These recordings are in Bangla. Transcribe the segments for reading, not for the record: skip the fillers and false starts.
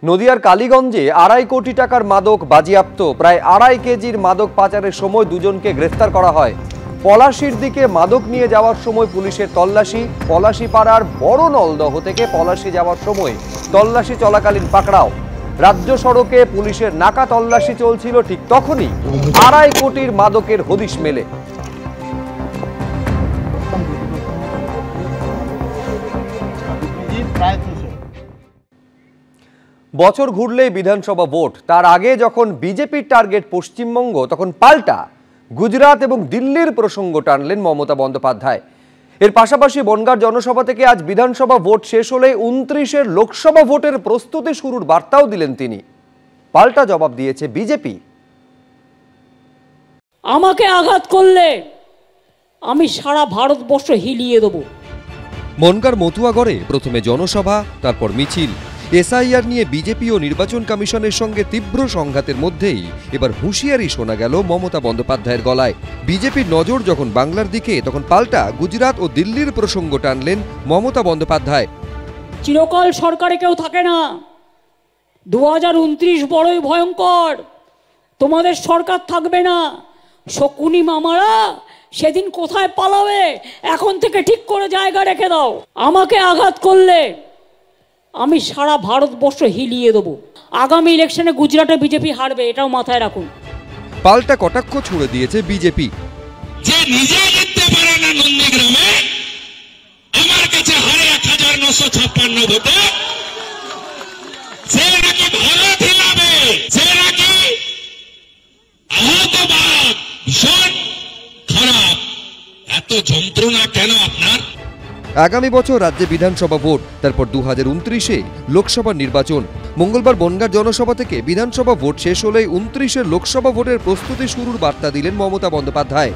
নদিয়ার কালীগঞ্জে 2.5 কোটি টাকার মাদক বাজেয়াপ্ত। প্রায় 2.5 কেজির মাদক পাচারের সময় দুজনকে গ্রেফতার করা হয়। পলাশীর দিকে মাদক নিয়ে যাওয়ার সময় পুলিশের তল্লাশি। পলাশীপাড়ার বড় নলদহ থেকে পলাশী যাওয়ার সময় তল্লাশি চলাকালীন পাকড়াও। রাজ্য সড়কে পুলিশের নাকা তল্লাশি চলছিল, ঠিক তখনই 2.5 কোটির মাদকের হদিশ মেলে। বছর ঘুরলেই বিধানসভা ভোট। তার আগে যখন বিজেপির টার্গেট পশ্চিমবঙ্গ, তখন পাল্টা গুজরাট এবং দিল্লির প্রসঙ্গ টানলেন মমতা বন্দ্যোপাধ্যায়। এর পাশাপাশি বনগাঁর জনসভা থেকে আজ বিধানসভা ভোট শেষ হলে 29 লোকসভা ভোটের প্রস্তুতি শুরুর বার্তাও দিলেন তিনি। পাল্টা জবাব দিয়েছে বিজেপি। আমাকে আঘাত করলে আমি সারা ভারতবর্ষ হিলিয়ে দেব। বনগাঁর মতুয়াগড়ে প্রথমে জনসভা, তারপর মিছিল। এসআইআর নিয়ে বিজেপি ও নির্বাচন কমিশনের সঙ্গে তীব্র সংঘাতের মধ্যেই এবার হুঁশিয়ারি শোনা গেল মমতা বন্দ্যোপাধ্যায়ের গলায়। বিজেপির নজর যখন বাংলার দিকে, তখন পাল্টা গুজরাট ও দিল্লির প্রসঙ্গ টানলেন মমতা বন্দ্যোপাধ্যায়। চিরকাল সরকারে কেউ থাকে না। 2029 বড়ই ভয়ঙ্কর। তোমাদের সরকার থাকবে না। শকুনি মামারা সেদিন কোথায় পালাবে, এখন থেকে ঠিক করে জায়গা রেখে দাও। আমাকে আঘাত করলে আমি সারা ভারতবর্ষ হিলিয়ে দেবো। আগামী ইলেকশনে গুজরাটে বিজেপি হারবে, এটাও মাথায় রাখুন। পাল্টা কটাক্ষ ছুড়ে দিয়েছে বিজেপি। যে নিজে জিততে পারে না নন্দীগ্রামে, আমার কাছে হারে 1956 ভোটে, সে নাকি ভারত হিলাবে, সে নাকি আহতবাদ ভীষণ খারাপ। এত যন্ত্রণা কেন আপনার? আগামী বছর রাজ্যে বিধানসভা ভোট, তারপর 2029 লোকসভা নির্বাচন। মঙ্গলবার বনগাঁর জনসভা থেকে বিধানসভা ভোট শেষ হলেই 29 লোকসভা ভোটের প্রস্তুতি শুরুর বার্তা দিলেন মমতা বন্দ্যোপাধ্যায়।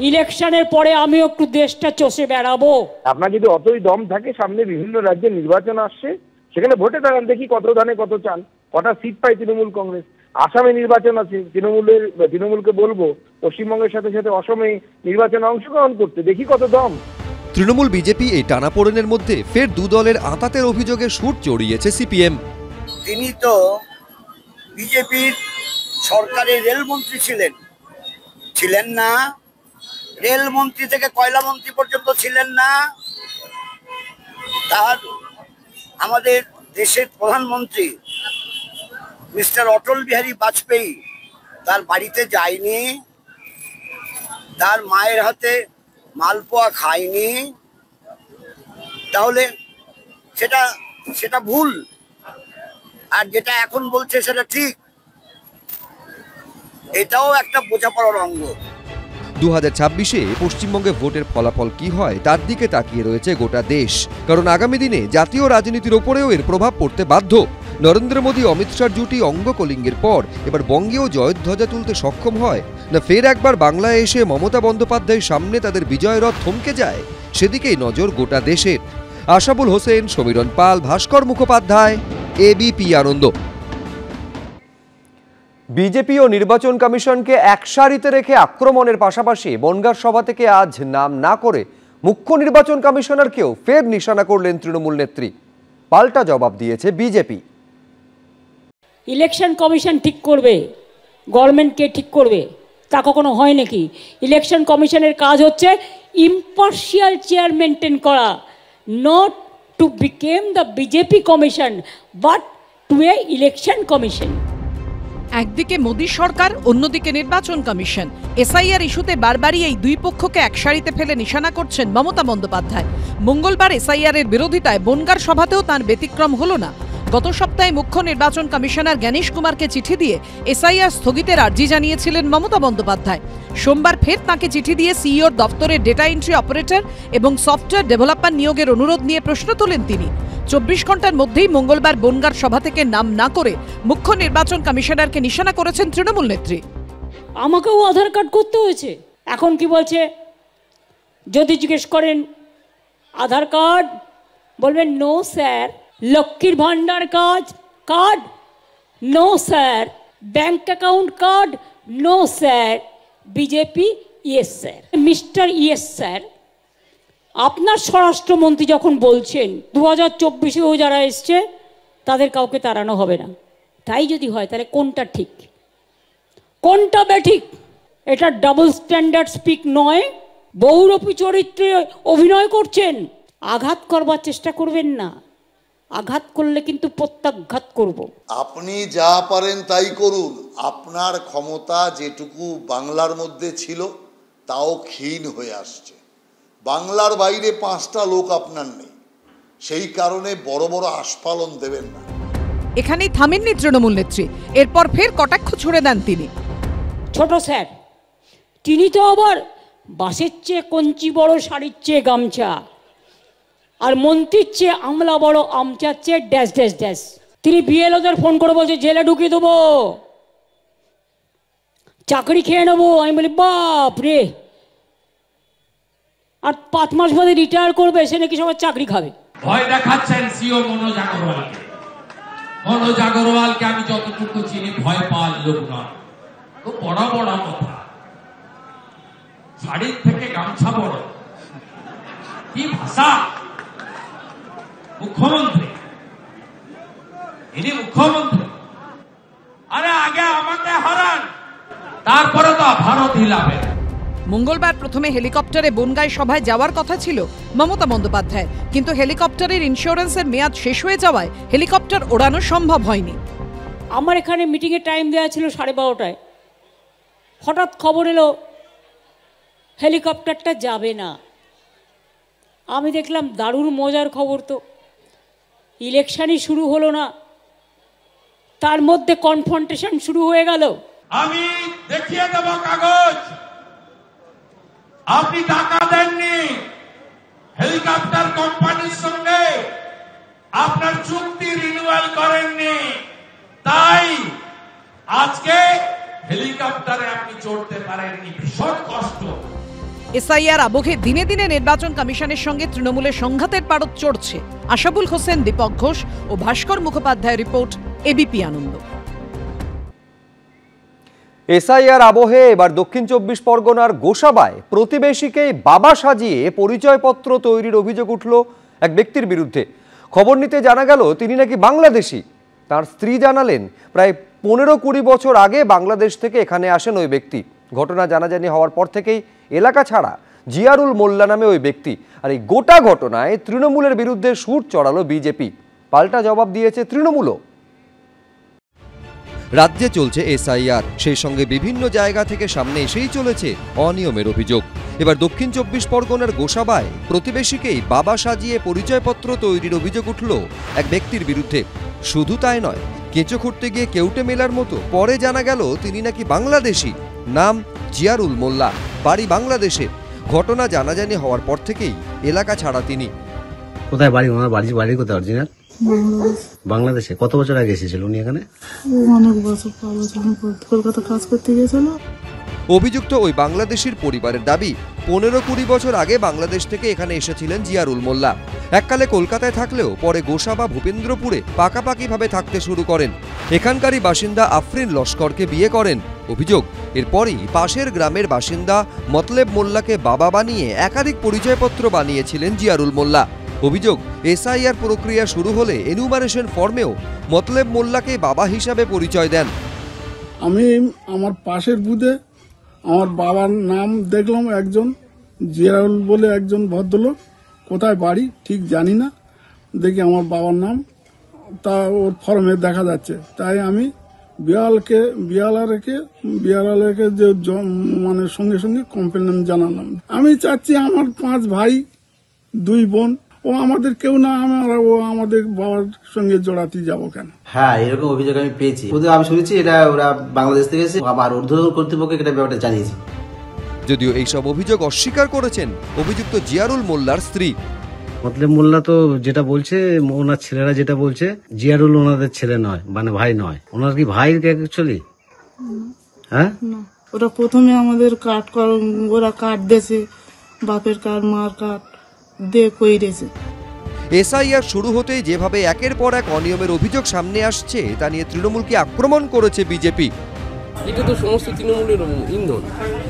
ইলেকশনের পরে আমি একটু দেশটা চষে বেড়াবো। আপনার যদি অতই দম থাকে, সামনে বিভিন্ন রাজ্যে নির্বাচন আসছে, সেখানে ভোটে দাঁড়ান, দেখি কত ধানে কত চান, কটা সিট পায় তৃণমূল কংগ্রেস। আসামে নির্বাচন আছে, তৃণমূলকে বলবো পশ্চিমবঙ্গের সাথে সাথে অসমে নির্বাচনে অংশগ্রহণ করতে, দেখি কত দম। তৃণমূল বিজেপি এই টানাপোড়েনের মধ্যে ফের দু দলের আঁতাতের অভিযোগে সুর চড়িয়েছে সিপিএম। তিনি তো বিজেপির সরকারের রেলমন্ত্রী ছিলেন না, রেলমন্ত্রী থেকে কয়লা মন্ত্রী পর্যন্ত ছিলেন না। তার আমাদের দেশের প্রধানমন্ত্রী মিস্টার অটল বিহারী বাজপেয়ী তার বাড়িতে যায়নি, তার মায়ের হাতে মালপোয়া খায়নি, তাহলে সেটা ভুল। আর যেটা এখন বলছে সেটা ঠিক, এটাও একটা বোঝাপড়ার অঙ্গ। 2026 পশ্চিমবঙ্গে ভোটের ফলাফল কি হয় তার দিকে তাকিয়ে রয়েছে গোটা দেশ। কারণ আগামী দিনে জাতীয় রাজনীতির ওপরেও এর প্রভাব পড়তে বাধ্য। নরেন্দ্র মোদী অমিত শাহর জুটি অঙ্গকলিঙ্গের পর এবার বঙ্গেও জয়ধ্বজা তুলতে সক্ষম হয় না ফের একবার বাংলায় এসে মমতা বন্দ্যোপাধ্যায়ের সামনে তাদের বিজয় রথ থমকে যায়, সেদিকেই নজর গোটা দেশের। আশাবুল হোসেন, সমীরণ পাল, ভাস্কর মুখোপাধ্যায়, এবিপি আনন্দ। বিজেপি ও নির্বাচন কমিশনকে একসারিতে রেখে আক্রমণের পাশাপাশি বনগাঁর সভা থেকে আজ নাম না করে মুখ্য নির্বাচন কমিশনারকেও ফের নিশানা করলেন তৃণমূল নেত্রী। পাল্টা জবাব দিয়েছে বিজেপি। ইলেকশন কমিশন ঠিক করবে, গভর্নমেন্টকে ঠিক করবে, তা কখনো হয় নাকি? ইলেকশন কমিশনের কাজ হচ্ছে ইম্পার্শিয়াল চেয়ার মেনটেন করা, not to become the BJP commission but to a election commission. একদিকে মোদী সরকার, অন্যদিকে নির্বাচন কমিশন। এসআইআর ইস্যুতে বারবারই এই দুই পক্ষকে একসারিতে ফেলে নিশানা করছেন মমতা বন্দ্যোপাধ্যায়। মঙ্গলবার এসআইআর এর বিরোধিতায় বনগাঁর সভাতেও তার ব্যতিক্রম হল না। গত সপ্তাহে মুখ্য নির্বাচন কমিশনার জ্ঞানেশ কুমারকে চিঠি দিয়ে এসআইআর স্থগিতের আর্জি জানিয়েছিলেন মমতা বন্দ্যোপাধ্যায়। সোমবার ফের তাঁকে চিঠি দিয়ে সিইওর দপ্তরের ডেটা এন্ট্রি অপারেটর এবং সফটওয়্যার ডেভেলপার নিয়োগের অনুরোধ নিয়ে প্রশ্ন তোলেন তিনি। 24 ঘন্টার মধ্যেই মঙ্গলবার বনগাঁর সভা থেকে নাম না করে মুখ্য নির্বাচন কমিশনারকে নিশানা করেছেন তৃণমূল নেত্রী। আমাকেও আধার কার্ড করতে হয়েছে। এখন কি বলছে? যদি জিজ্ঞেস করেন আধার কার্ড, বলবেন নো স্যার। লক্ষ্মীর ভান্ডার card no sir. Bank account card no sir. BJP yes sir. Mister yes sir, আপনার স্বরাষ্ট্রমন্ত্রী যখন বলছেন 2024-এও যারা এসছে তাদের কাউকে তাড়ানো হবে না। তাই যদি হয় তাহলে কোনটা ঠিক, কোনটা বেঠিক? এটা ডাবল স্ট্যান্ডার্ড স্পিক নয়। বহুরূপী চরিত্রে অভিনয় করছেন, আঘাত করবার চেষ্টা করবেন না। আঘাত করলে কিন্তু প্রত্যাঘাত করব। আপনি যা পারেন তাই করুন, আপনার ক্ষমতা যেটুকু বাংলার মধ্যে ছিল তাও ক্ষীণ হয়ে আসছে। বাংলার বাইরে 5টা লোক আপনার নেই, সেই কারণে বড় বড় আস্ফালন দেবেন না। এখানেই থামেননি তৃণমূল নেত্রী, এরপর ফের কটাক্ষ ছুড়ে দেন তিনি। ছোট স্যার, তিনি তো আবার বাসের চেয়ে কঞ্চি বড়, শাড়ির চেয়ে গামছা, আর মন্ত্রীর চেয়ে আমলা বড়, আমচার চেয়ে ড্যাশ ড্যাশ ড্যাশ। তিনি বিএলওদের ফোন করে বলছে জেলে ঢুকিয়ে দেবো, চাকরি খেয়ে নেবো। আমি বলি বাপ রে, আর 5 মাস বাদে রিটায়ার করবে, সে নাকি সবার চাকরি খাবে। ভয় দেখাচ্ছেন সিও মনোজ আগরওয়ালকে। মনোজ আগরওয়ালকে আমি যতটুকু চিনি ভয় পাওয়ার লোক নয়, তো বড় বড় কথা, শাড়ির থেকে গামছা বড়, কি ভাষা! মুখ্যমন্ত্রী, ইনি মুখ্যমন্ত্রী। আরে আগে আমাকে হারান, তারপরে তো ভারত হিলাবে। মঙ্গলবার প্রথমে হেলিকপ্টারে বনগাঁয় সভায় যাওয়ার কথা ছিল মমতা বন্দ্যোপাধ্যায়, কিন্তু হেলিকপ্টারের ইন্স্যুরেন্সের মেয়াদ শেষ হয়ে যাওয়ায় হেলিকপ্টার ওড়ানো সম্ভব হয়নি। আমার এখানে মিটিংয়ের টাইম দেওয়া ছিল 12:30টায়। হঠাৎ খবর এলো হেলিকপ্টারটা যাবে না। আমি দেখলাম দারুণ মজার খবর তো, ইলেকশনই শুরু হলো না, তার মধ্যে কনফ্রন্টেশন শুরু হয়ে গেল। আমি দেখিয়ে দেব কাগজ, আপনি টাকা দেননি, হেলিকপ্টার কোম্পানির সঙ্গে আপনার চুক্তি রিনিউয়াল করেননি, তাই আজকে হেলিকপ্টারে আপনি চড়তে পারেননি। ভীষণ কষ্ট। এসআইআর আবহে দিনে দিনে নির্বাচন কমিশনের সঙ্গে তৃণমূলের সংঘাতের পারদ চড়ছে। আশাবুল হোসেন, দীপক ঘোষ ও ভাস্কর মুখোপাধ্যায়ের রিপোর্ট, এবিপি আনন্দ। এসআইআর আবহে এবার দক্ষিণ 24 পরগনার গোসাবায় প্রতিবেশীকেই বাবা সাজিয়ে পরিচয়পত্র তৈরির অভিযোগ উঠল এক ব্যক্তির বিরুদ্ধে। খবর নিতে জানা গেল তিনি নাকি বাংলাদেশি। তার স্ত্রী জানালেন প্রায় 15-20 বছর আগে বাংলাদেশ থেকে এখানে আসেন ওই ব্যক্তি। ঘটনা জানাজানি হওয়ার পর থেকেই এলাকা ছাড়া জিয়ারুল মোল্লা নামে ওই ব্যক্তি। আর এই গোটা ঘটনায় তৃণমূলের বিরুদ্ধে সুর চড়ালো বিজেপি, পাল্টা জবাব দিয়েছে তৃণমূলও। রাজ্যে চলছে এসআইআর, সেই সঙ্গে বিভিন্ন জায়গা থেকে সামনে এসেই চলেছে অনিয়মের অভিযোগ। এবার দক্ষিণ 24 পরগনার গোসাবায় প্রতিবেশীকেই বাবা সাজিয়ে পরিচয়পত্র তৈরির অভিযোগ উঠল এক ব্যক্তির বিরুদ্ধে। শুধু তাই নয়, কেঁচো খুঁড়তে গিয়ে কেউটে মেলার মতো পরে জানা গেল তিনি নাকি বাংলাদেশি। নাম জিয়ারুল মোল্লা, বাড়ি বাংলাদেশে। ঘটনা জানাজানি হওয়ার পর থেকেই এলাকা ছাড়া তিনি। কোথায় বাড়ি? ওনার বাড়ি কোথায় অরিজিনাল? বাংলাদেশে। কত বছর আগে এসেছিল উনি এখানে? অনেক বছর, কলকাতা কাজ করতে গিয়েছিল। অভিযুক্ত ওই বাংলাদেশির পরিবারের দাবি 15-20 বছর আগে বাংলাদেশ থেকে এখানে এসেছিলেন জিয়ারুল মোল্লা। এককালে কলকাতায় থাকলেও পরে গোসাবা ভূপেন্দ্রপুরে পাকাপাকিভাবে থাকতে শুরু করেন। এখানকারই বাসিন্দা আফরিন লস্করকে বিয়ে করেন। অভিযোগ, এরপরই পাশের গ্রামের বাসিন্দা মতলেব মোল্লাকে বাবা বানিয়ে একাধিক পরিচয়পত্র বানিয়েছিলেন জিয়ারুল মোল্লা। অভিযোগ, এসআইআর প্রক্রিয়া শুরু হলে এনুমারেশন ফর্মেও মতলেব মোল্লাকে বাবা হিসাবে পরিচয় দেন। আমি আমার পাশের বুথে আমার বাবার নাম দেখলাম, একজন জিয়ারুল বলে একজন ভদ্রলোক, কোথায় বাড়ি ঠিক জানি না, দেখি আমার বাবার নাম তা ওর ফর্মে দেখা যাচ্ছে। তাই আমি বিয়ালারকে যে মানে সঙ্গে সঙ্গে কমপ্লেন জানালাম। আমি চাচ্ছি আমার 5 ভাই 2 বোন, ও আমাদের কেউ না, ও আমাদের বাবার সঙ্গে জড়াতে যাবো কেন? হ্যাঁ, এরকম অভিযোগ আমি পেয়েছি। আমি শুনেছি এটা ওরা বাংলাদেশ থেকে এসে আবার ঊর্ধ্বতন কর্তৃপক্ষকে এটা ব্যাপারটা জানিয়েছে। যদিও এইসব অভিযোগ অস্বীকার করেছেন অভিযুক্ত জিয়ারুল মোল্লার স্ত্রী। মতলেব মোল্লা তো যেটা বলছে, ওনার ছেলেরা যেটা বলছে, জিয়ারুল ওনাদের ছেলে নয়, মানে ভাই নয়। ওনার কি ভাই অ্যাকচুয়ালি? হ্যাঁ, ওরা প্রথমে আমাদের ওরা কার্ড দিয়েছে, বাপের কার্ড মার কার্ড দিয়ে কইরেছে। এসআইআর শুরু হতেই যেভাবে একের পর এক অনিয়মের অভিযোগ সামনে আসছে তা নিয়ে তৃণমূলকে আক্রমণ করেছে বিজেপি। এটা তো সমস্ত তৃণমূলের ইন্ধন,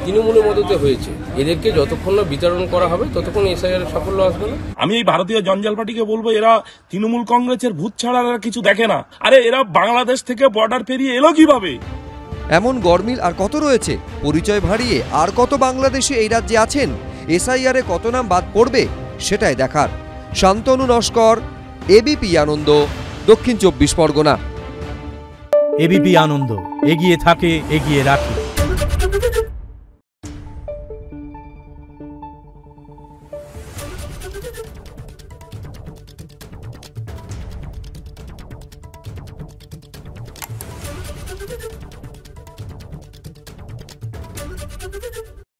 তৃণমূলের মদতে হয়েছে। এদেরকে যতক্ষণ না বিতরণ করা হবে ততক্ষণ এসআইআর সাফল্য আসবে না। আমি এই ভারতীয় জঞ্জাল পার্টিকে বলবো, এরা তৃণমূল কংগ্রেসের ভূত ছাড়া এরা কিছু দেখে না। আরে এরা বাংলাদেশ থেকে বর্ডার পেরিয়ে এলো কিভাবে? এমন গরমিল আর কত রয়েছে? পরিচয় ভারিয়ে আর কত বাংলাদেশি এই রাজ্যে আছেন? এসআইআরে কত নাম বাদ পড়বে সেটাই দেখার। শান্তনু নস্কর, এবিপি আনন্দ, দক্ষিণ 24 পরগনা। এবিপি আনন্দ, এগিয়ে থাকে, এগিয়ে রাখে।